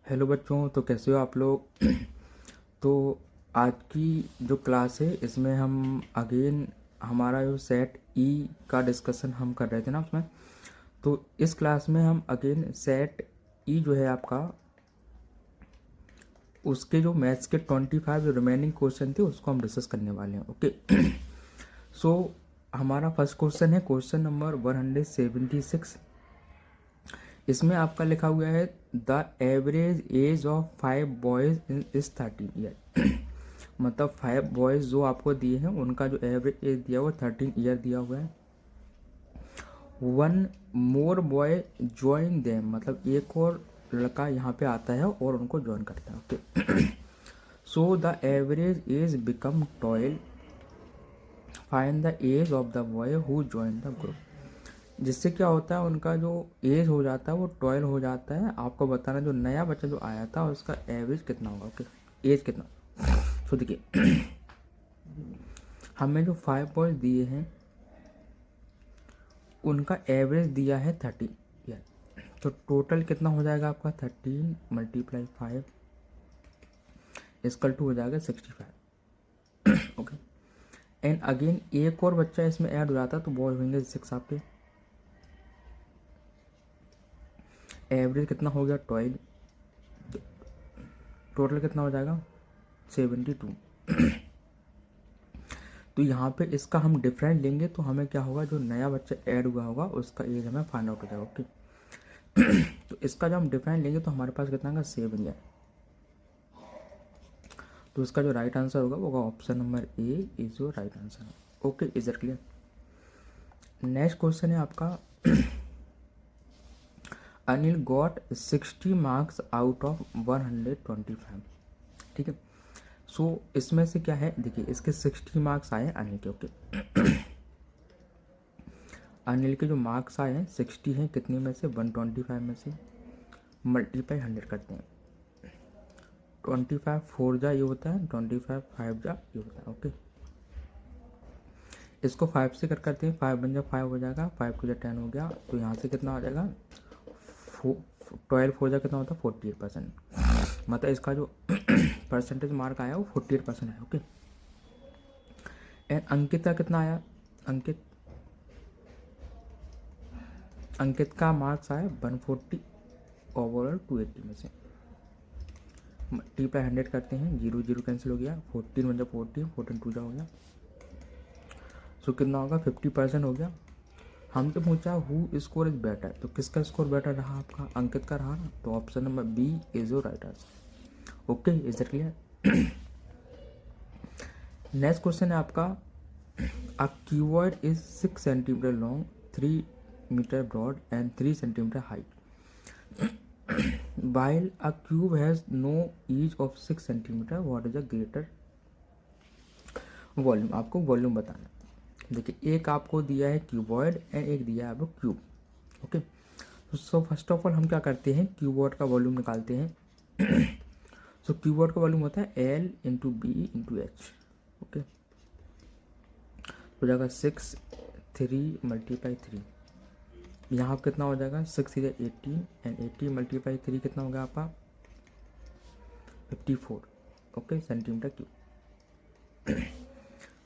Hello बच्चों, तो कैसे हो आप लोग। तो आज की जो क्लास है इसमें हम अगेन हमारा जो सेट ई का डिस्कशन हम कर रहे थे ना उसमें। तो इस क्लास में हम अगेन सेट ई जो है आपका, उसके जो मैथ्स के 25 जो रिमेनिंग क्वेश्चन थे उसको हम डिस्कस करने वाले हैं। ओके। सो हमारा फर्स्ट क्वेश्चन है क्वेश्चन नंबर 176। इसमें आपका लिखा हुआ है the average as of 5 boys is 13 year. मतलब 5 बॉयज जो आपको दिए हैं उनका जो एवरेज एज दिया हुआ 13 ईयर दिया हुआ है। One more boy join them, मतलब एक और लड़का यहाँ पे आता है और उनको ज्वाइन करता है। Okay. So the average age become 12। Find the age of the boy who join the group. जिससे क्या होता है, उनका जो एज हो जाता है वो 12 हो जाता है। आपको बताना जो नया बच्चा जो आया था उसका एवरेज कितना होगा। ओके, एज कितना। तो देखिए हमें जो 5 बॉयज दिए हैं उनका एवरेज दिया है 30 ईयर। तो टोटल कितना हो जाएगा आपका 13 × 5 इसकल टू हो जाएगा 65। ओके। एंड अगेन एक और बच्चा इसमें ऐड हो जाता है तो बॉयज होंगे 6 आपके। एवरेज कितना हो गया 12। टोटल कितना हो जाएगा 72। तो यहाँ पे इसका हम डिफरेंट लेंगे तो हमें क्या होगा, जो नया बच्चा ऐड हुआ होगा उसका एज हमें फाइंड आउट हो जाएगा। ओके। तो इसका जब हम डिफरेंट लेंगे तो हमारे पास कितना होगा 7 ईयर। तो इसका जो राइट आंसर होगा वो होगा option number A is your right answer. Okay, is it clear. Next question है आपका Anil got 60 marks out of 125। ठीक है। सो इसमें से क्या है, देखिए इसके 60 मार्क्स आए अनिल के। ओके। अनिल के जो मार्क्स आए हैं 60 हैं, कितने में से 125 में से मल्टीप्लाई 100 करते हैं। 25 4 जा ये होता है, 25 5 जा ये होता है। ओके। इसको 5 से कट करते हैं, 5 बन जा 5 हो जाएगा, 5 टू जा 10 हो गया। तो यहाँ से कितना हो जाएगा 12 हो जाएगा, कितना होता है 48%। मतलब इसका जो परसेंटेज मार्क आया वो 48% है। ओके। एंड अंकित का कितना आया, अंकित अंकित का मार्क्स आया 140 ओवरऑल 280 में से। मल्टीप्लाई 100 करते हैं, 0 0 कैंसिल हो गया, 14 बन जा 14, 14 टू जा हो गया। सो कितना होगा 50% हो गया। हमसे पूछा हु स्कोर इज बेटर, तो किसका स्कोर बेटर रहा, आपका अंकित का रहा ना। तो option number B is your right answer. Okay, is it clear. Next question है आपका a cuboid is 6 centimetre long, 3 metre broad and 3 centimetre height. while a cube has no each of 6 centimetre, what is a greater volume. आपको volume बताना। देखिए एक आपको दिया है cuboid and एक दिया है आपको cube. Okay. So first of all हम क्या करते हैं, क्यूबॉइड का वॉल्यूम निकालते हैं। सो क्यूबॉइड का वॉल्यूम होता है L into B into H. Okay. हो जाएगा 6 3 मल्टीप्लाई 3। यहाँ कितना हो जाएगा 6 इधर 18 एंड 80 मल्टीप्लाई 3 कितना होगा आपका 54। Okay, centimetre cube.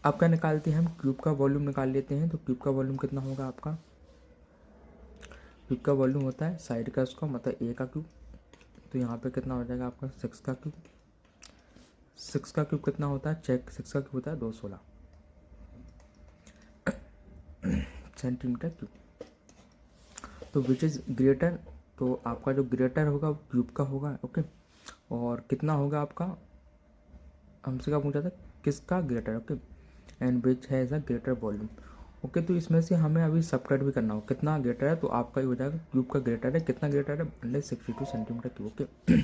अब क्या निकालते हैं हम, क्यूब का वॉल्यूम निकाल लेते हैं। तो क्यूब का वॉल्यूम कितना होगा आपका, क्यूब का वॉल्यूम होता है साइड का उसका मतलब ए का क्यूब। तो यहाँ पे कितना हो जाएगा आपका 6 का क्यूब। 6 का क्यूब कितना होता है, चेक 6 का क्यूब होता है 216 सेंटीमीटर क्यूब। तो विच इज़ ग्रेटर, तो आपका जो ग्रेटर होगा वो क्यूब का होगा। ओके। और कितना होगा आपका, हमसे क्या पूछा था किसका greater. Okay. And which has a greater volume. Okay. तो इसमें से हमें अभी सबट्रैक्ट भी करना हो कितना ग्रेटर है। तो आपका ये हो जाएगा क्यूब का ग्रेटर है, कितना ग्रेटर है 162 centimetre cube. Okay.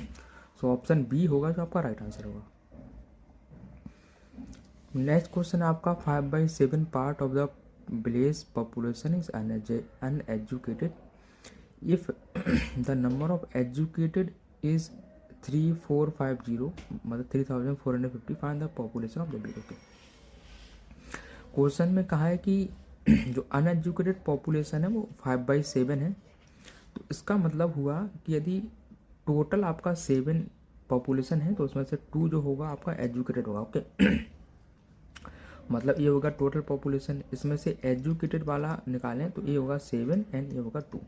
So option B होगा जो आपका राइट आंसर होगा। नेक्स्ट क्वेश्चन है आपका 5/7 part of the village population is uneducated if the number of educated is 3450, मतलब 3450, find the population of the village. Okay. Question में कहा है कि जो अनएजुकेटेड पॉपुलेशन है वो 5/7 है। तो इसका मतलब हुआ कि यदि टोटल आपका 7 पॉपुलेशन है, तो उसमें से 2 जो होगा आपका एजुकेटेड होगा। ओके मतलब ये होगा टोटल पॉपुलेशन, इसमें से एजुकेटेड वाला निकालें तो ये होगा 7 एंड ये होगा 2।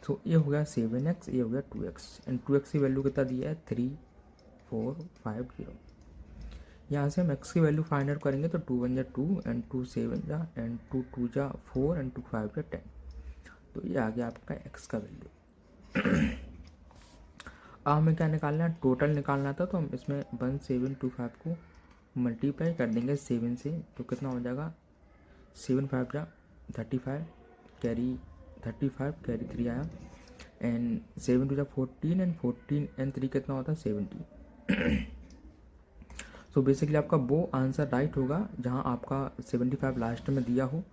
तो ये हो गया 7x, ये हो गया 2x, एंड 2x की वैल्यू कितना दिया है 3450। यहाँ से हम x की वैल्यू फाइंड आउट करेंगे तो 2 1 जा 2 एंड 2 7 जा एंड 2 2 जा 4 एंड 2 5 जा 10। तो ये आ गया आपका x का वैल्यू। अब हमें क्या निकालना है, टोटल निकालना था, तो हम इसमें 1725 को मल्टीप्लाई कर देंगे 7 से, तो कितना हो जाएगा 7 5 जा 35 कैरी 35 कैरी 3 आया एंड 7 2 जा 14 एंड 14 एंड 3 कितना होता है 70। सो बेसिकली आपका वो आंसर राइट होगा जहां आपका 75 लास्ट में दिया हो,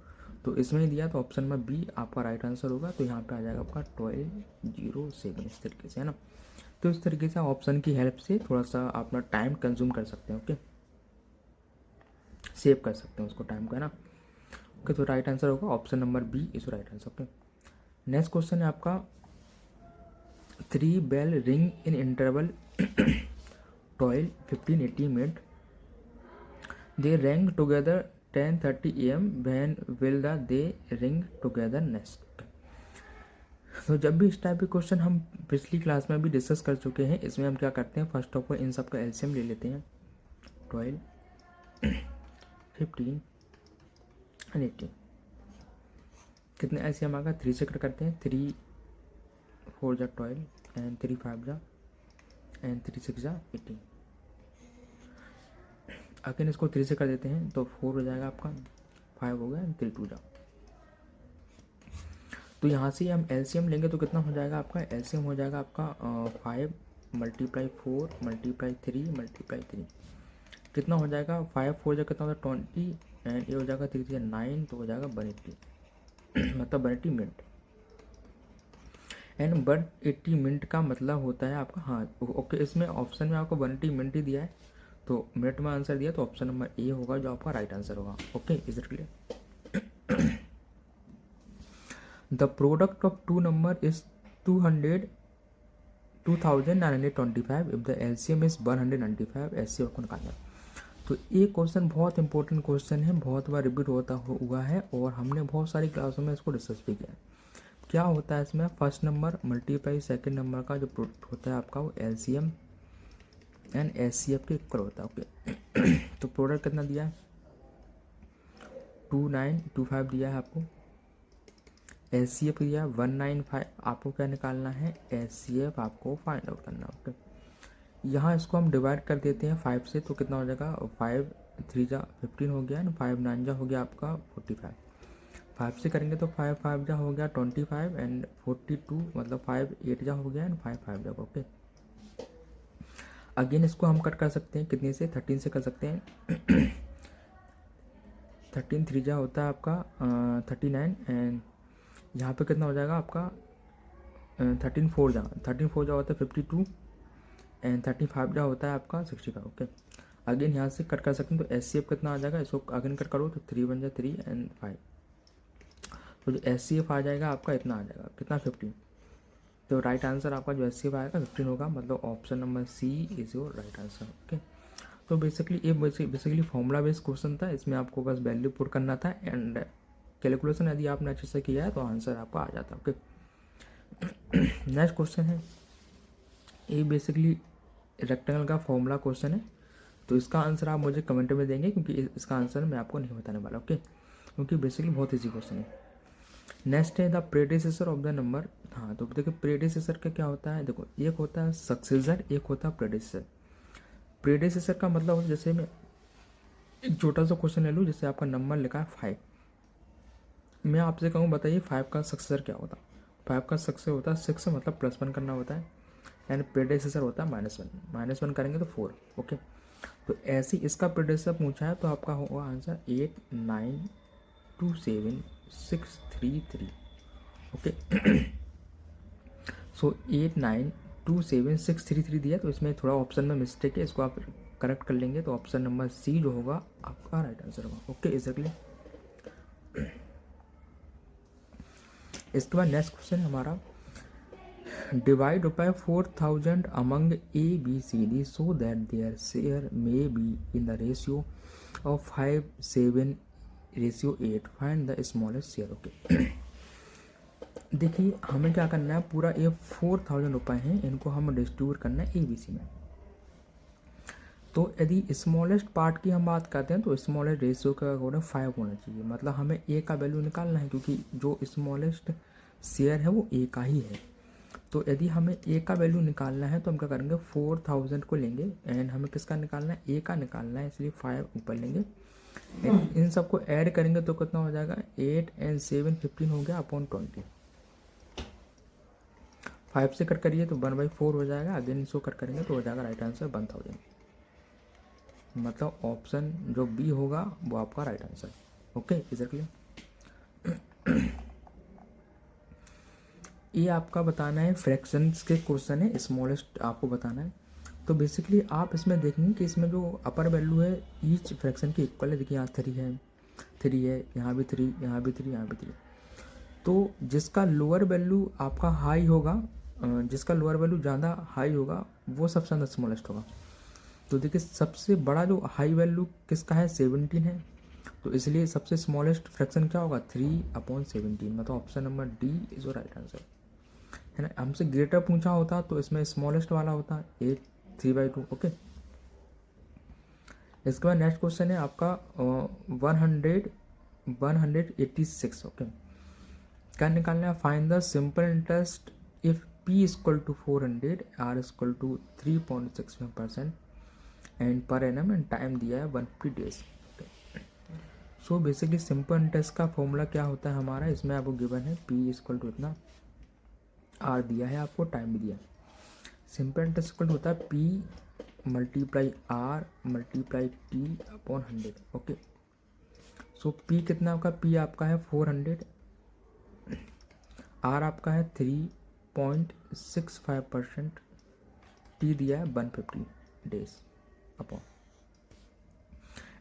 तो इसमें ही दिया तो ऑप्शन में बी आपका राइट आंसर होगा। तो यहाँ पे आ जाएगा आपका 1207 इस तरीके से, है ना। तो इस तरीके से ऑप्शन की हेल्प से थोड़ा सा अपना टाइम कंज्यूम कर सकते हैं। ओके, सेव कर सकते हैं उसको टाइम का, है ना। ओके, तो राइट आंसर होगा option number B is right answer. Okay, next question है आपका 3 bell ring in interval 12 15 80 minute, they rang together 10:30 AM, when will the they ring together next. तो जब भी इस टाइप के क्वेश्चन हम पिछली क्लास में भी डिस्कस कर चुके हैं, इसमें हम क्या करते हैं, फर्स्ट ऑफ ऑल इन सब का एलसीएम ले लेते हैं। 12 15 एंड 18 कितने एलसीएम आएगा 3 से कट करते हैं, 3 4 जा 12 एंड 3 5 जा एंड 3 6 जा 18। अगेन इसको 3 से कर देते हैं तो 4 हो जाएगा आपका, 5 हो गया एंड 3 2 जा। तो यहाँ से हम एलसीएम लेंगे तो कितना हो जाएगा आपका, एलसीएम हो जाएगा आपका 5 मल्टीप्लाई 4 मल्टीप्लाई 3 मल्टीप्लाई 3 कितना हो जाएगा 5 4 जा कितना होता है 20 एंड ये हो जाएगा 3 3 9, तो हो जाएगा 180 मतलब 180 मिनट। एंड 180 मिनट का मतलब होता है आपका, हाँ ओके, इसमें ऑप्शन में आपको 180 मिनट ही दिया है, तो मिनट में आंसर दिया, तो ऑप्शन नंबर ए होगा जो आपका राइट आंसर होगा। Okay, is it clear. The product of 2 number is 2925 if the LCM is 195, ऐसे आपको निकालना है। तो ये क्वेश्चन बहुत इंपॉर्टेंट क्वेश्चन है, बहुत बार रिपीट होता हुआ है और हमने बहुत सारी क्लासों में इसको डिस्कस भी किया है। क्या होता है इसमें, first number multiply second number का जो प्रोडक्ट होता है आपका वो एलसीएम एंड एचसीएफ के इक्वल होता है। ओके तो प्रोडक्ट कितना दिया है 2925 दिया है आपको, एचसीएफ दिया 195, आपको क्या निकालना है एचसीएफ आपको फाइंड आउट करना। ओके, यहाँ इसको हम डिवाइड कर देते हैं 5 से, तो कितना हो जाएगा 5 3 जा 15 हो गया एंड 5 9 जा हो गया आपका 45। 5 से करेंगे तो 5 5 जा हो गया 25 एंड 42 मतलब 5 8 जा हो गया एंड 5 5 जा। ओके, अगेन इसको हम कट कर सकते हैं कितने से 13 से कर सकते हैं 13 3 जा होता है आपका 39 एंड यहाँ पे कितना हो जाएगा आपका 13 4 जा होता है 52 एंड 35 जा होता है आपका 65। ओके, अगेन यहाँ से कट कर सकते हैं, तो एचसीएफ कितना आ जाएगा, इसको अगेन कट करो तो 3 1 जा 3 एंड 5, तो जो एचसीएफ आ जाएगा आपका इतना आ जाएगा कितना 15। तो राइट आंसर आपका जो एचसीएफ आएगा 15 होगा, मतलब option number C is your right answer. Okay, तो बेसिकली ये बेसिकली फॉर्मूला बेस्ड क्वेश्चन था, इसमें आपको बस वैल्यू पुट करना था एंड कैलकुलेशन यदि आपने अच्छे से किया है तो आंसर आपका आ जाता है। ओके, नेक्स्ट क्वेश्चन है, ये बेसिकली रेक्टेंगल का फॉर्मूला क्वेश्चन है, तो इसका आंसर आप मुझे कमेंट में देंगे क्योंकि इसका आंसर मैं आपको नहीं बताने वाला। ओके, क्योंकि बेसिकली बहुत ईजी क्वेश्चन है। नेक्स्ट है the predecessor of the number. हाँ, तो देखिए प्रेडिसेसर का क्या होता है, देखो एक होता है सक्सेसर, एक होता है प्रेडिसेसर। प्रेडिसेसर का मतलब जैसे मैं एक छोटा सा क्वेश्चन ले लूँ, जैसे आपका नंबर लिखा है 5, मैं आपसे कहूँ बताइए 5 का सक्सेसर क्या होता है। 5 का सक्सेसर होता है 6 मतलब +1 करना होता है एंड प्रेडिसेसर होता है -1 करेंगे तो 4। ओके, तो ऐसे इसका प्रेडिसेसर पूछा है तो आपका होगा आंसर 8927633। ओके, सो 8927633 दिया, तो इसमें थोड़ा ऑप्शन में मिस्टेक है, इसको आप करेक्ट कर लेंगे तो ऑप्शन नंबर सी जो होगा आपका राइट आंसर होगा। Okay, exactly. इसके बाद नेक्स्ट क्वेश्चन हमारा डिवाइड रुपये 4000 among A B C D so that their share may be in the ratio of 5:7:8 find the smallest share. Okay, देखिए हमें क्या करना है, पूरा ये 4000 रुपये हैं, इनको हम डिस्ट्रीब्यूट करना है ए बी सी में। तो यदि स्मॉलेस्ट पार्ट की हम बात करते हैं तो स्मॉलेस्ट रेशियो का अकॉर्डिंग 5 होना चाहिए, मतलब हमें ए का वैल्यू निकालना है, क्योंकि जो स्मॉलेस्ट शेयर है वो ए का ही है। तो यदि हमें ए का वैल्यू निकालना है तो हम क्या करेंगे, 4000 को लेंगे एंड हमें किसका निकालना है, ए का निकालना है, इसलिए 5 ऊपर लेंगे। इन सबको ऐड करेंगे तो कितना हो जाएगा, 8 and 7 15 हो गया अपॉन 20। 5 से कट करिए तो 1/4 हो जाएगा, अगेन इसको कट करेंगे तो हो जाएगा राइट आंसर 1000। मतलब ऑप्शन जो बी होगा वो आपका right answer. Okay, is it clear? ये आपका बताना है, फ्रैक्शंस के क्वेश्चन है, स्मॉलेस्ट आपको बताना है। तो बेसिकली आप इसमें देखेंगे कि इसमें जो अपर वैल्यू है ईच फ्रैक्शन की इक्वल है। देखिए यहाँ 3 है, 3 है, यहाँ भी 3, यहाँ भी 3, यहाँ भी 3। तो जिसका लोअर वैल्यू आपका हाई होगा, जिसका लोअर वैल्यू ज़्यादा हाई होगा वो सबसे ज़्यादा स्मॉलेस्ट होगा। तो देखिए सबसे बड़ा जो हाई वैल्यू किसका है, 17 है, तो इसलिए सबसे स्मॉलेस्ट फ्रैक्शन क्या होगा, 3/17। मतलब option number D is your right answer, है ना। हमसे ग्रेटर पूछा होता तो इसमें स्मॉलेस्ट वाला होता 3/2। ओके, इसके बाद नेक्स्ट क्वेश्चन है आपका 186। ओके, क्या निकालना है, find the simple interest if P equal to 400, R equal to 3.65% and per annum and time दिया है 150 days. So basically simple interest का फॉर्मूला क्या होता है हमारा, इसमें आपको गिवन है पी इक्वल टू इतना, आर दिया है आपको, टाइम भी दिया है। सिंपल इंटरेस्ट इक्वल टू होता है P multiply R multiply T upon 100। Okay, so P कितना आपका, पी आपका है 400, आर आपका है 3.65%, टी दिया है 150 डेज अपॉन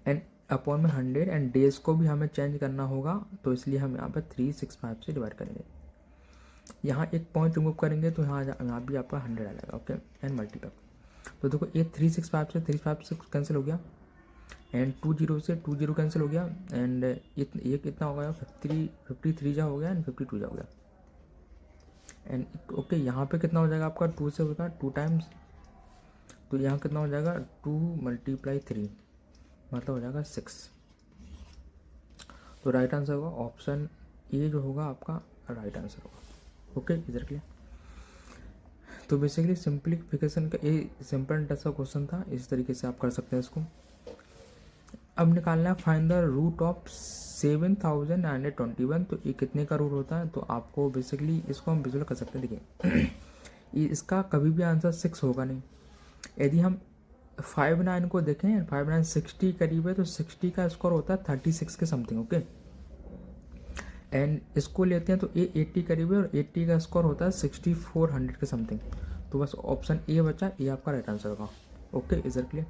एंड अपॉन में 100 एंड डेज को भी हमें चेंज करना होगा, तो इसलिए हम यहाँ पर 365 से डिवाइड करेंगे। यहाँ एक पॉइंट रिमूव करेंगे तो यहाँ भी आपका 100 आ जाएगा। ओके, एंड मल्टीप्लाई, तो देखो ये 365 से 365 से कैंसिल हो गया एंड 20 से 20 कैंसिल हो गया एंड ये कितना हो गया, 53 जा हो गया एंड 52 जा हो गया एंड ओके, यहाँ पे कितना हो जाएगा आपका, 2 से होगा 2 टाइम्स, तो यहाँ कितना हो जाएगा 2 × 3 मतलब हो जाएगा 6। तो राइट आंसर होगा ऑप्शन ए जो होगा आपका राइट आंसर होगा। ओके, इधर क्लियर? तो बेसिकली सिंप्लीफिकेशन का ये सिंपल इंटरेस्ट का क्वेश्चन था, इस तरीके से आप कर सकते हैं इसको। अब निकालना है फाइंड द रूट ऑफ 7921। तो ये कितने का रूट होता है, तो आपको बेसिकली इसको हम विजुअल कर सकते हैं। देखिए इसका कभी भी आंसर 6 होगा नहीं। यदि हम 59 को देखें, 59 60 करीब है, तो 60 का स्कोर होता है 36 के समथिंग। ओके, एंड इसको लेते हैं तो ये 80 करीब है और 80 का स्कोर होता है 6400 के समथिंग। तो बस ऑप्शन ए बचा, ये आपका राइट आंसर होगा। Okay, is it clear?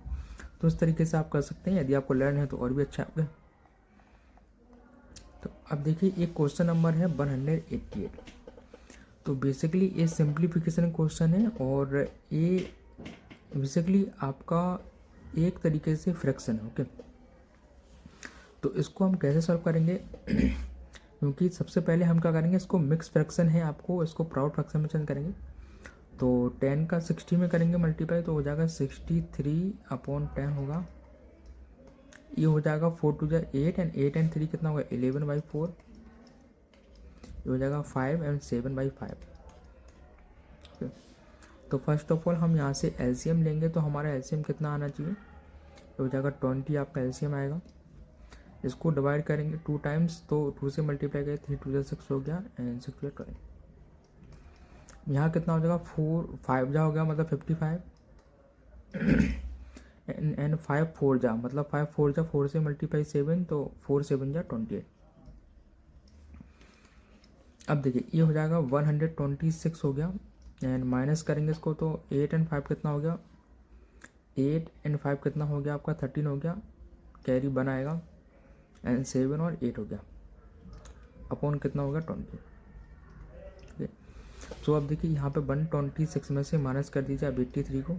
तो इस तरीके से आप कर सकते हैं, यदि आपको लर्न है तो और भी अच्छा है। तो अब देखिए एक क्वेश्चन नंबर है 188। तो बेसिकली ये सिंप्लीफिकेशन क्वेश्चन है और ये बेसिकली आपका एक तरीके से फ्रैक्शन है। ओके, तो इसको हम कैसे सॉल्व करेंगे क्योंकि सबसे पहले हम क्या करेंगे, इसको मिक्स फ्रैक्शन है, आपको इसको प्राउड फ्रैक्शन में चेंज करेंगे। तो 10 का 60 में करेंगे मल्टीप्लाई, तो हो जाएगा 63/10 होगा। ये हो जाएगा 4 × 2 = 8 एंड 8 and 3 कितना होगा 11/4। ये हो जाएगा 5 and 7/5। तो फर्स्ट ऑफ ऑल हम यहाँ से एलसीएम लेंगे, तो हमारा एलसीएम कितना आना चाहिए, तो हो जाएगा 20 आपका एलसीएम आएगा। इसको डिवाइड करेंगे 2 टाइम्स, तो 2 से मल्टीप्लाई करें 3 × 2 = 6 हो गया एंड 6 × 12। यहाँ कितना हो जाएगा 5 जा हो गया मतलब 55 एंड 5 4 जा मतलब 5 4 जा 4 से मल्टीप्लाई 7, तो 4 7 जा 28। अब देखिए ये हो जाएगा 126 हो गया एंड माइनस करेंगे इसको, तो 8 and 5 कितना हो गया, 8 and 5 कितना हो गया आपका 13 हो गया, कैरी 1 आएगा एंड 7 और 8 हो गया अपॉन कितना हो गया 20। ठीक है, सो अब देखिए यहाँ पे 126 में से माइनस कर दीजिए आप 83 को,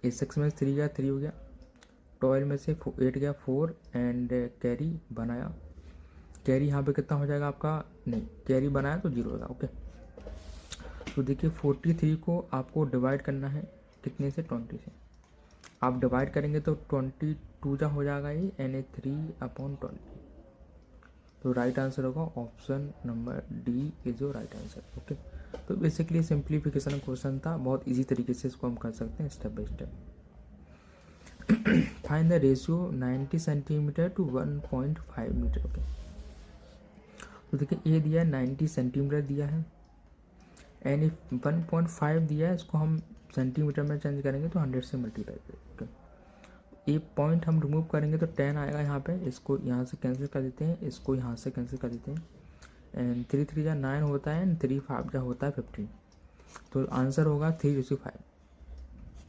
ये 6 में से 3 गया 3 हो गया, 12 में से 8 गया 4 एंड कैरी बनाया, कैरी यहाँ पे कितना हो जाएगा आपका, नहीं कैरी बनाया तो 0 होगा। ओके, तो देखिए 43 को आपको डिवाइड करना है कितने से, 20 से। आप डिवाइड करेंगे तो 22 जा हो जाएगा ये, यानी 3/20। तो राइट आंसर होगा option number D is your right answer. Okay, तो बेसिकली सिंप्लीफिकेशन क्वेश्चन था, बहुत इजी तरीके से इसको हम कर सकते हैं step by step. Find the ratio 90 centimetre to 1.5 metre. Okay, तो देखिए ए दिया है 90 सेंटीमीटर दिया है, एंड 1.5 दिया है, इसको हम सेंटीमीटर में चेंज करेंगे तो 100 से मल्टीप्लाई करेंगे। ओके, एक पॉइंट हम रिमूव करेंगे तो 10 आएगा यहाँ पे, इसको यहाँ से कैंसिल कर देते हैं, इसको यहाँ से कैंसिल कर देते हैं, एंड 3 3 जा 9 होता है, एंड 3 5 जा होता है 15। तो आंसर होगा 3:5,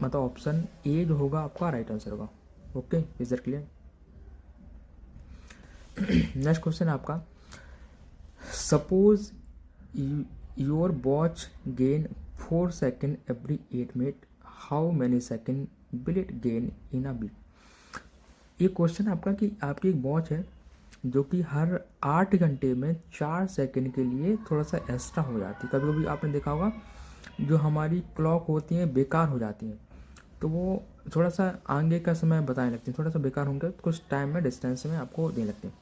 मतलब ऑप्शन ए जो होगा आपका राइट आंसर होगा। Okay, is that clear? Next question आपका, suppose your watch gain 4 second every 8 minute, how many second will it gain in a week. ये क्वेश्चन आपका कि आपकी एक वॉच है जो कि हर 8 घंटे में 4 सेकेंड के लिए थोड़ा सा एक्स्ट्रा हो जाती है। कभी कभी आपने देखा होगा जो हमारी क्लॉक होती हैं बेकार हो जाती हैं, तो वो थोड़ा सा आगे का समय बताने लगती हैं, थोड़ा सा बेकार होंगे तो कुछ टाइम में डिस्टेंस में आपको देने लगते हैं।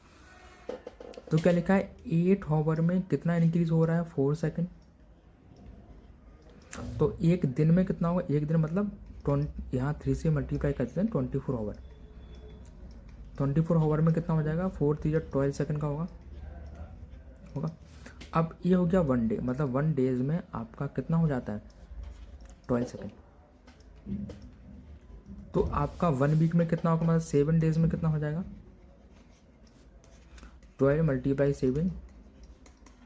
तो क्या लिखा है 8 आवर में कितना इंक्रीज हो रहा है, 4 सेकेंड। तो एक दिन में कितना होगा, एक दिन मतलब यहाँ 3 से मल्टीप्लाई करते हैं 24 आवर, 24 आवर में कितना हो जाएगा, 4 3 12 सेकेंड का होगा। अब ये हो गया 1 डे, मतलब 1 डेज में आपका कितना हो जाता है, 12 सेकेंड। तो आपका 1 वीक में कितना होगा, मतलब 7 डेज में कितना हो जाएगा, 12 × 7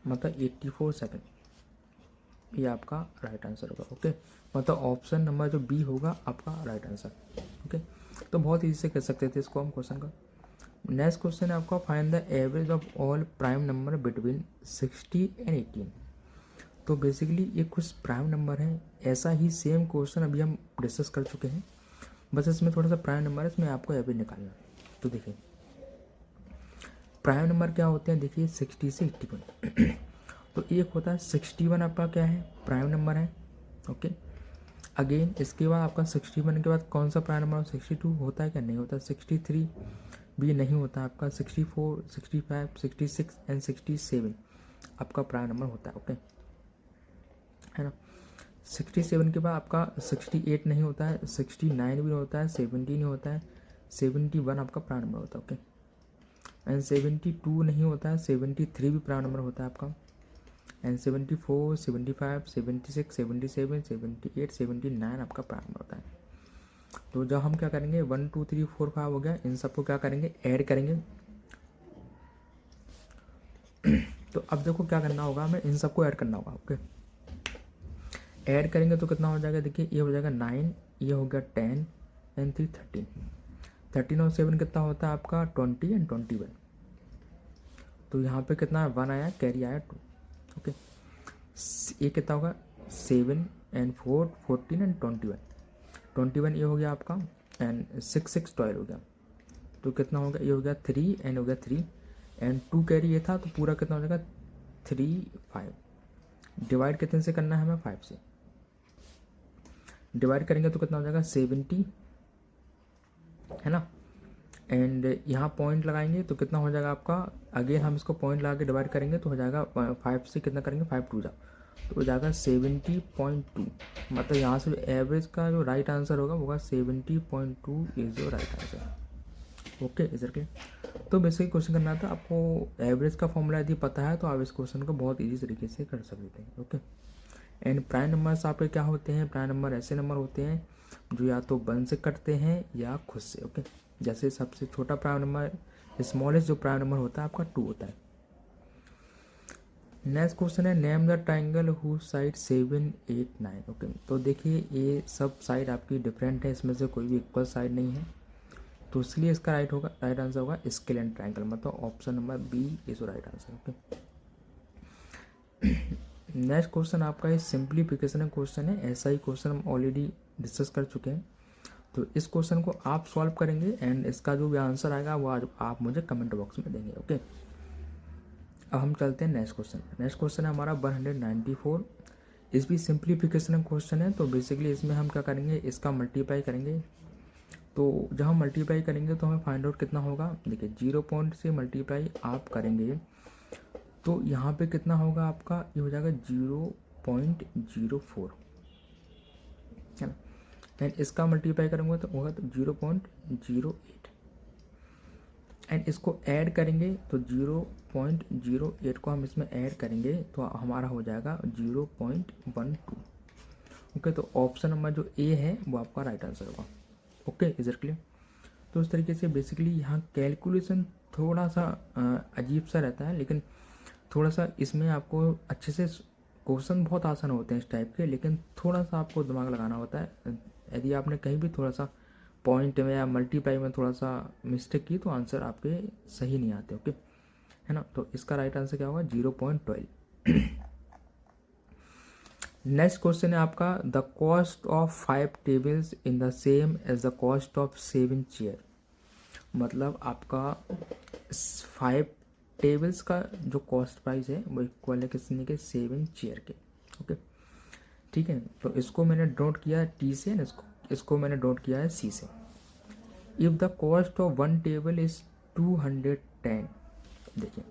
मतलब 84 सेकेंड। ये आपका राइट आंसर होगा। ओके, मतलब ऑप्शन नंबर जो बी होगा आपका राइट आंसर। ओके, तो बहुत ईजी से कर सकते थे इसको हम क्वेश्चन का। नेक्स्ट क्वेश्चन है आपका, find the average of all prime number between 60 and 18। तो बेसिकली ये कुछ प्राइम नंबर हैं, ऐसा ही सेम क्वेश्चन अभी हम डिस्कस कर चुके हैं, बस इसमें थोड़ा सा प्राइम नंबर है, इसमें आपको एवरेज निकालना है। तो देखिए प्राइम नंबर क्या होते हैं, देखिए 60 से 81। तो एक होता है 61 आपका क्या है, प्राइम नंबर है। ओके, अगेन इसके बाद आपका 61 के बाद कौन सा प्राइम नंबर, 62 होता है क्या, नहीं होता, 63 भी नहीं होता आपका, 64 65 66 एंड 67 आपका प्राइम नंबर होता है। ओके, है ना। 67 के बाद आपका 68 नहीं होता है, 69 भी होता है, 70 नहीं होता है, 71 आपका प्राइम नंबर होता है। ओके, एंड 72 नहीं होता है, 73 भी प्राइम नंबर होता है आपका, एंड 74 75 76 77 78 79 आपका प्राइम नंबर होता है। तो जब हम क्या करेंगे 1 2 3 4 5 हो गया, इन सबको क्या करेंगे, ऐड करेंगे। तो अब देखो क्या करना होगा, हमें इन सबको ऐड करना होगा। ओके, ऐड करेंगे तो कितना हो जाएगा, देखिए ये हो जाएगा 9, ये हो गया 10 एंड 3 13, 13 और 7 कितना होता है आपका 20 एंड 21। तो यहाँ पे कितना है 1 आया, कैरी आया 2। ओके, ये कितना होगा 7 एंड 4 14 एंड 21, 21 ये हो गया आपका, एंड 6 6 12 हो गया। तो कितना हो गया, ये हो गया 3 एंड हो गया 3 एंड 2 कैरी ये था, तो पूरा कितना हो जाएगा 3 5। डिवाइड कितने से करना है हमें, 5 से डिवाइड करेंगे तो कितना हो जाएगा 70, है ना। एंड यहाँ पॉइंट लगाएंगे तो कितना हो जाएगा आपका, अगेन हम इसको पॉइंट लगा के डिवाइड करेंगे तो हो जाएगा 5 से कितना करेंगे 5 2 जा, तो हो जाएगा 70.2। मतलब यहाँ से एवरेज का जो राइट आंसर होगा वो होगा 70.2 इज जो right answer. Okay, is it clear? तो बेसिकली क्वेश्चन करना था आपको, एवरेज का फॉर्मूला यदि पता है तो आप इस क्वेश्चन को बहुत ईजी तरीके से कर सकते हैं। ओके, एंड प्राइम नंबर्स आपके क्या होते हैं, प्राइम नंबर ऐसे नंबर होते हैं जो या तो 1 से कटते हैं या खुद से। ओके, जैसे सबसे छोटा प्राइम नंबर, स्मॉलेस्ट जो प्राइम नंबर होता है आपका 2 होता है। नेक्स्ट क्वेश्चन है, name the triangle whose side 7 8 9। Okay, तो देखिए ये सब साइड आपकी डिफरेंट है, इसमें से कोई भी इक्वल साइड नहीं है, तो इसलिए इसका राइट आंसर होगा स्केलेन ट्राइंगल, मतलब option number B is right answer. Okay, next question आपका ये सिंप्लीफिकेशन क्वेश्चन है, ऐसा ही क्वेश्चन हम ऑलरेडी डिस्कस कर चुके हैं। तो इस क्वेश्चन को आप सॉल्व करेंगे एंड इसका जो भी आंसर आएगा वो आज आप मुझे कमेंट बॉक्स में देंगे। ओके, अब हम चलते हैं नेक्स्ट क्वेश्चन। नेक्स्ट क्वेश्चन है हमारा 194। इस भी सिंप्लीफिकेशन क्वेश्चन है। तो बेसिकली इसमें हम क्या करेंगे, इसका मल्टीप्लाई करेंगे। तो जब हम मल्टीप्लाई करेंगे तो हमें फाइंड आउट कितना होगा। देखिए 0 पॉइंट से मल्टीप्लाई आप करेंगे तो यहाँ पे कितना होगा आपका, ये हो जाएगा 0.04, है ना। एंड इसका मल्टीप्लाई करेंगे तो होगा तो 0.08 एंड इसको ऐड करेंगे तो 0.08 को हम इसमें ऐड करेंगे तो हमारा हो जाएगा 0.12। ओके, तो ऑप्शन नंबर जो ए है वो आपका राइट आंसर होगा। Okay, is it clear. तो इस तरीके से बेसिकली यहाँ कैलकुलेशन थोड़ा सा अजीब सा रहता है, लेकिन थोड़ा सा इसमें आपको अच्छे से, क्वेश्चन बहुत आसान होते हैं इस टाइप के, लेकिन थोड़ा सा आपको दिमाग लगाना होता है। यदि आपने कहीं भी थोड़ा सा पॉइंट में या मल्टीप्लाई में थोड़ा सा मिस्टेक की तो आंसर आपके सही नहीं आते। ओके, है ना। तो इसका राइट आंसर क्या होगा, 0.12। नेक्स्ट क्वेश्चन है आपका, the cost of 5 tables in the same as the cost of 7 chair. मतलब आपका 5 टेबल्स का जो कॉस्ट प्राइस है वो इक्वल है किसने के, 7 चेयर के। ओके, ठीक है। तो इसको मैंने डोट किया है टी से, इसको मैंने डोट किया है सी से। If the cost of 1 table is 210, देखिए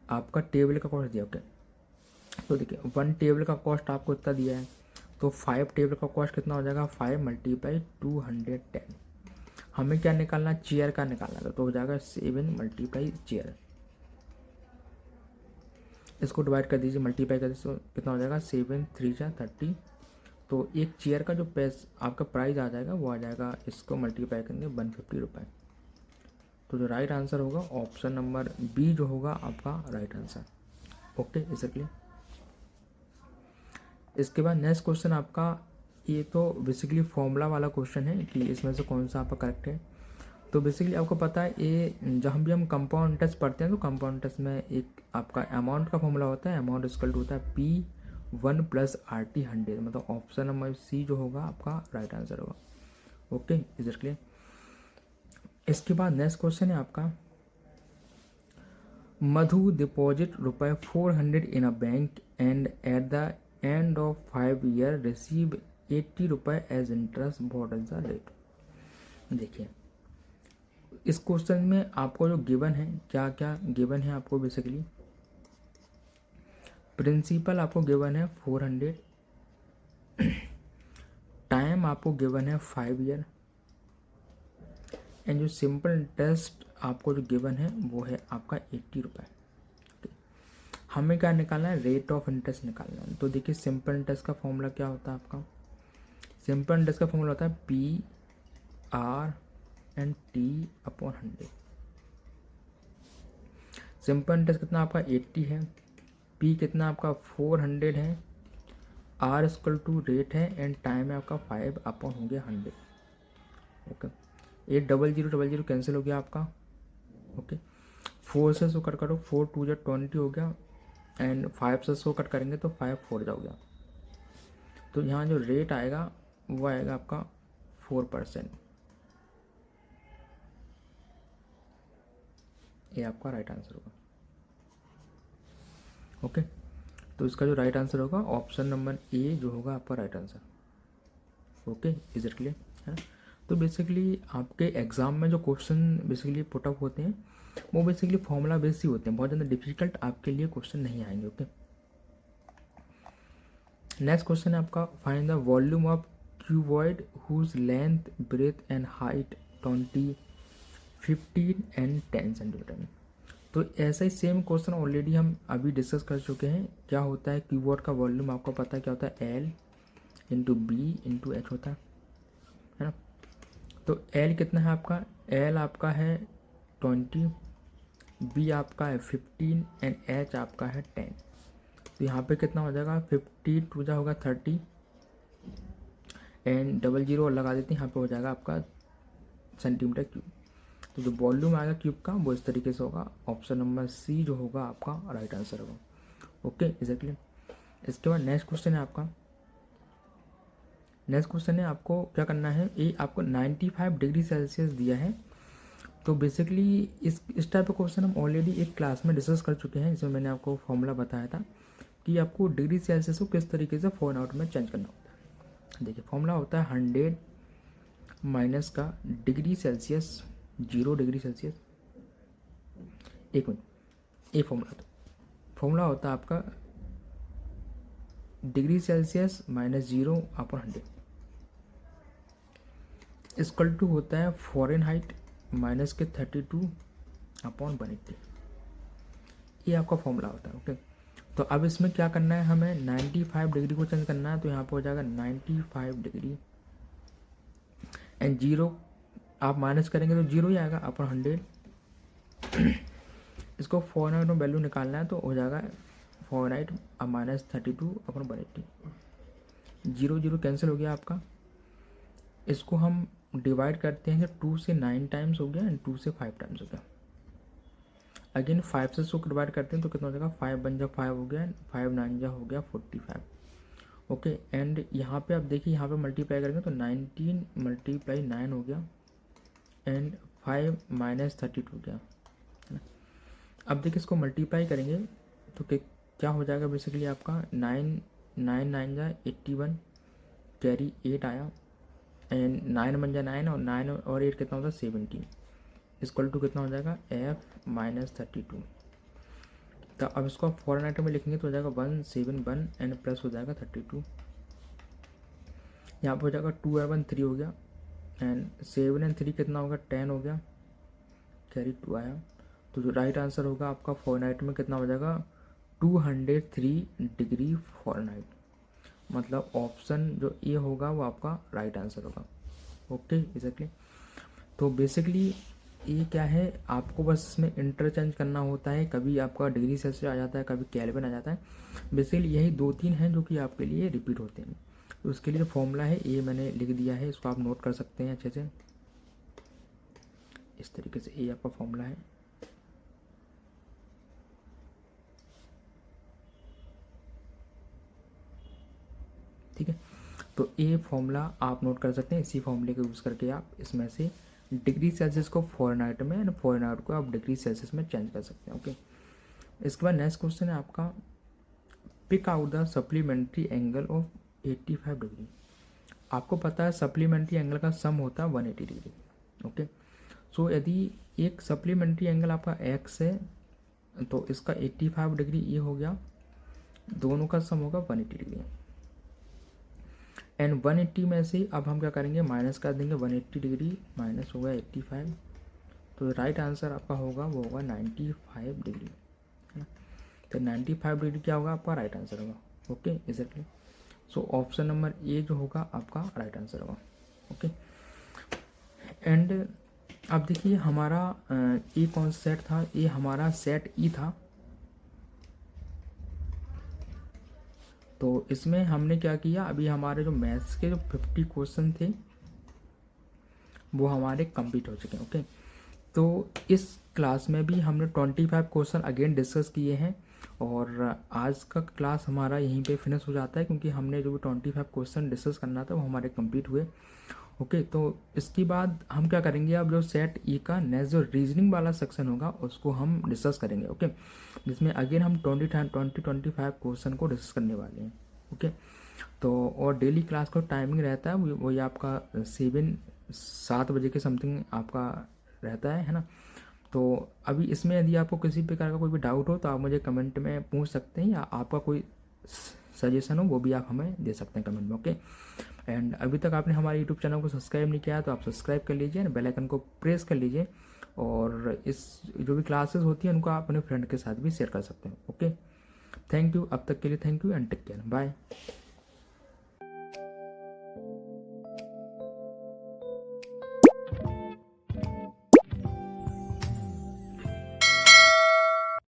आपका टेबल का कॉस्ट दिया। ओके, तो देखिए 1 टेबल का कॉस्ट आपको इतना दिया है, तो 5 टेबल का कॉस्ट कितना हो जाएगा, 5 × 210। हमें क्या निकालना, चेयर का निकालना था, तो हो जाएगा 7 × चेयर। इसको डिवाइड कर दीजिए, मल्टीप्लाई कर दीजिए, तो कितना हो जाएगा, 7 × 3 = 30। तो एक चेयर का जो आपका प्राइस आ जाएगा वो आ जाएगा, इसको मल्टीप्लाई करेंगे 150 रुपये। तो जो राइट आंसर होगा ऑप्शन नंबर बी जो होगा आपका राइट आंसर। ओके, इसे क्लियर। इसके बाद नेक्स्ट क्वेश्चन आपका, ये तो बेसिकली फॉर्मूला वाला क्वेश्चन है कि इसमें से कौन सा आपका करेक्ट है। तो बेसिकली आपको पता है ये जहाँ भी हम कंपाउंड इंटरेस्ट पढ़ते हैं तो कंपाउंड इंटरेस्ट में एक आपका अमाउंट का फॉर्मूला होता है, अमाउंट इक्वल टू होता है P1 + RT 100। मतलब ऑप्शन नंबर सी जो होगा आपका राइट आंसर होगा। Okay, is it clear. इसके बाद नेक्स्ट क्वेश्चन है आपका, Madhu deposit ₹400 in a bank and at the end of 5 years receive 80 रुपये as interest, what is the rate. देखिए इस क्वेश्चन में आपको जो गिवन है, क्या क्या गिवन है आपको, बेसिकली प्रिंसिपल आपको गिवन है 400, टाइम आपको गिवन है 5 years एंड जो सिंपल इंटरेस्ट आपको जो गिवन है वो है आपका 80 रुपये। हमें क्या निकालना है, रेट ऑफ इंटरेस्ट निकालना है। तो देखिए सिंपल इंटरेस्ट का फॉर्मूला क्या होता है आपका, सिंपल इंटरेस्ट का फॉर्मूला होता है PR/T/100। सिंपल इंटरेस्ट कितना आपका 80 है, P कितना आपका 400 है, R = रेट है एंड टाइम है आपका 5/100। ओके, 800 कैंसिल हो गया आपका। ओके, 4 से 100 कट करो, 4 × 2 = 20 हो गया एंड 5 से 100 कट करेंगे तो 5 4 हो गया। तो यहाँ जो रेट आएगा वो आएगा आपका 4%। ये आपका राइट आंसर होगा। ओके, तो इसका जो राइट आंसर होगा ऑप्शन नंबर ए जो होगा आपका right answer. Okay, is it clear, है ना। तो बेसिकली आपके एग्ज़ाम में जो क्वेश्चन बेसिकली पुट अप होते हैं वो बेसिकली फॉर्मूला बेस्ड ही होते हैं, बहुत ज़्यादा डिफिकल्ट आपके लिए क्वेश्चन नहीं आएंगे। ओके, नेक्स्ट क्वेश्चन है आपका, find the volume of cuboid whose length breadth and height 20, 15 and 10 centimetre. तो ऐसा ही सेम क्वेश्चन ऑलरेडी हम अभी डिस्कस कर चुके हैं। क्या होता है क्यूबॉइड का वॉल्यूम, आपको पता है क्या होता है, L × B × H होता है ना। तो L कितना है आपका, L आपका है 20, B आपका है 15 एंड H आपका है 10। तो यहाँ पे कितना हो जाएगा, 50 × 2 होगा 30 एंड 00 लगा देते हैं, यहाँ पे हो जाएगा आपका सेंटीमीटर क्यूब। तो जो वॉल्यूम आएगा क्यूब का वो इस तरीके से होगा। ऑप्शन नंबर सी जो होगा आपका राइट आंसर होगा। Okay, is it clear. इसके बाद नेक्स्ट क्वेश्चन है आपका, नेक्स्ट क्वेश्चन है आपको क्या करना है, ये आपको 95 डिग्री सेल्सियस दिया है। तो बेसिकली इस टाइप का क्वेश्चन हम ऑलरेडी एक क्लास में डिस्कस कर चुके हैं, जिसमें मैंने आपको फॉर्मूला बताया था कि आपको डिग्री सेल्सियस को किस तरीके से फॉरनआउट में चेंज करना होता है। देखिए फॉर्मूला होता है 100 माइनस का डिग्री सेल्सियस 0 डिग्री सेल्सियस, एक मिनट, ये फॉर्मूला होता है आपका degree Celsius minus 0 upon 100 equal to होता है फ़ारेनहाइट माइनस के 32 अपॉन 180। ये आपका फॉर्मूला होता है। ओके, तो अब इसमें क्या करना है, हमें 95 डिग्री को चेंज करना है। तो यहाँ पर हो जाएगा 95 डिग्री एंड 0 आप माइनस करेंगे तो 0 ही आएगा अपॉन 100। इसको फ़ारेनहाइट में वैल्यू निकालना है तो हो जाएगा फ़ारेनहाइट अब माइनस 32 अपॉन 180। 0 0 कैंसिल हो गया आपका। इसको हम डिवाइड करते हैं, 2 से 9 टाइम्स हो गया एंड 2 से 5 टाइम्स हो गया। अगेन 5 से इसको डिवाइड करते हैं तो कितना हो जाएगा, 5 बन जा 5 हो गया, 5 9 जा हो गया 45। ओके, एंड यहाँ पे आप देखिए, यहाँ पे मल्टीप्लाई करेंगे तो 19 मल्टीप्लाई 9 हो गया एंड 5 माइनस 32 हो गया। अब देखिए इसको मल्टीप्लाई करेंगे तो क्या हो जाएगा, बेसिकली आपका 9 9 जा 81 कैरी 8 आया एंड 9 बन जा 9 और 9 और 8 कितना होता है 17 इक्वल टू कितना हो जाएगा f माइनस 32। तो अब इसको आप फ़ारेनहाइट में लिखेंगे तो हो जाएगा 171 एंड प्लस हो जाएगा 32। यहाँ पर हो जाएगा 2 और 1 3 हो गया एंड 7 एंड 3 कितना होगा 10 हो गया, कैरी 2 आया। तो जो राइट आंसर होगा आपका फ़ारेनहाइट में कितना हो जाएगा 203 डिग्री फ़ारेनहाइट, मतलब ऑप्शन जो ए होगा वो आपका राइट आंसर होगा। Okay exactly. तो बेसिकली ये क्या है, आपको बस इसमें इंटरचेंज करना होता है, कभी आपका डिग्री सेल्सियस आ जाता है, कभी केल्विन आ जाता है। बेसिकली यही 2-3 हैं जो कि आपके लिए रिपीट होते हैं। तो उसके लिए जो फॉर्मूला है ये मैंने लिख दिया है, इसको आप नोट कर सकते हैं अच्छे से। इस तरीके से ये आपका फॉर्मूला है। ठीक है, तो ये फॉर्मूला आप नोट कर सकते हैं। इसी फॉर्मूले को यूज़ करके आप इसमें से डिग्री सेल्सियस को फ़ारेनहाइट में एंड फ़ारेनहाइट को आप डिग्री सेल्सियस में चेंज कर सकते हैं। ओके, इसके बाद नेक्स्ट क्वेश्चन है आपका, pick out the supplementary angle of 85 degree. आपको पता है सप्लीमेंट्री एंगल का सम होता है 180 डिग्री। ओके, सो यदि एक सप्लीमेंट्री एंगल आपका एक्स है तो इसका 85 डिग्री ये हो गया, दोनों का सम होगा 180 डिग्री एंड 180 में से अब हम क्या करेंगे, माइनस कर देंगे। 180 डिग्री माइनस होगा 85, तो राइट आंसर आपका होगा वो होगा 95 डिग्री, है ना। तो 95 डिग्री क्या होगा आपका राइट आंसर होगा। Okay exactly. So option number A जो होगा आपका राइट आंसर होगा। ओके, एंड अब देखिए हमारा ए कौन सा सेट था, ये हमारा सेट ई था। तो इसमें हमने क्या किया, अभी हमारे जो मैथ्स के जो 50 क्वेश्चन थे वो हमारे कंप्लीट हो चुके हैं। ओके, तो इस क्लास में भी हमने 25 क्वेश्चन अगेन डिस्कस किए हैं और आज का क्लास हमारा यहीं पे फिनिश हो जाता है, क्योंकि हमने जो भी 25 क्वेश्चन डिस्कस करना था वो हमारे कंप्लीट हुए। ओके, तो इसके बाद हम क्या करेंगे, अब जो सेट ई का नेक्स्ट जो रीजनिंग वाला सेक्शन होगा उसको हम डिस्कस करेंगे। ओके, जिसमें अगेन हम 25 क्वेश्चन को डिस्कस करने वाले हैं। ओके, तो और डेली क्लास का टाइमिंग रहता है वही आपका 7 बजे के समथिंग आपका रहता है ना। तो अभी इसमें यदि आपको किसी प्रकार का कोई भी डाउट हो तो आप मुझे कमेंट में पूछ सकते हैं, या आपका कोई सजेशन हो वो भी आप हमें दे सकते हैं कमेंट में। ओके, एंड अभी तक आपने हमारे यूट्यूब चैनल को सब्सक्राइब नहीं किया तो आप सब्सक्राइब कर लीजिए एंड बेल आइकन को प्रेस कर लीजिए, और इस जो भी क्लासेस होती हैं उनको आप अपने फ्रेंड के साथ भी शेयर कर सकते हैं। ओके, थैंक यू, अब तक के लिए thank you and take care, bye.